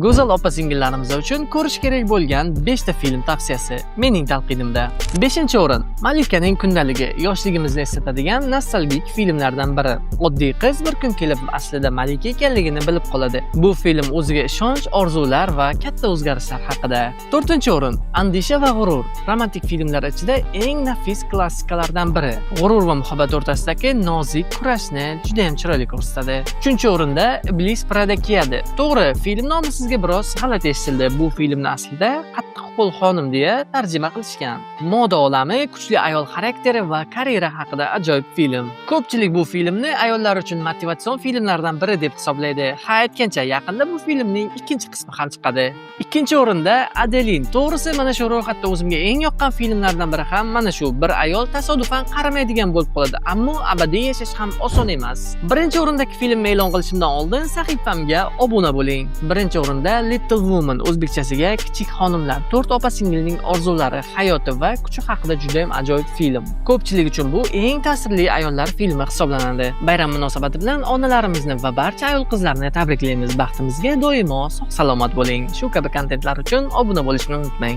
Go'zal opa-singillarimiz uchun ko'rish kerak bo'lgan 5 ta film tavsiyasi mening talqinimda. 5-o'rin Malikaning kundaligi yoshligimizni eslatadigan nostalgik filmlardan biri. Oddiy qiz bir kun kelib aslida Malika ekanligini bilib qoladi. Bu film o'ziga ishonch, orzular va katta o'zgarishlar haqida. 4-o'rin Andisha va g'urur romantik filmlar ichida eng nafis klassikalardan biri. G'urur va muhabbat o'rtasidagi nozik kurashni juda ham chiroyli ko'rsatadi. 3-o'rinda Iblis Prada kiyadi. To'g'ri, film nomi sizga biroz g'alati eshitildi. Bu filmni aslida qattiqqo'l xonim deya tarjima qilishgan. Moda olami, kuchli ayol xarakteri va karyera haqida ajoyib film. Ko'pchilik bu filmni ayollar uchun motivatsion filmlardan biri deb hisoblaydi. Ha, aytgancha yaqinda bu filmning ikkinchi qismi ham chiqadi. 2-o'rinda Adelin. To'g'risi, mana shu ro'yxatda o'zimga eng yoqqan filmlardan biri ham mana shu. Bir ayol tasodifan qaramaydigan bo'lib qoladi, ammo abadiy yashash ham oson emas. 1-o'rindagi filmni e'lon qilishimdan oldin sahifamga obuna bo'ling. 1-o'rinda Little Woman, o'zbekchasiga Kichik xonimlar. 4 opa-singilning orzulari, hayoti va kuchi haqida juda ham ajoyib film. Ko'pchilik uchun bu eng ta'sirli ayollar filmi hisoblanadi. Bayram munosabati bilan onalarimizni va barcha ayol qizlarni tabriklaymiz. Baxtimizga doimo sog'-salomat bo'ling. Shu kabi kontentlar uchun obuna bo'lishni unutmang.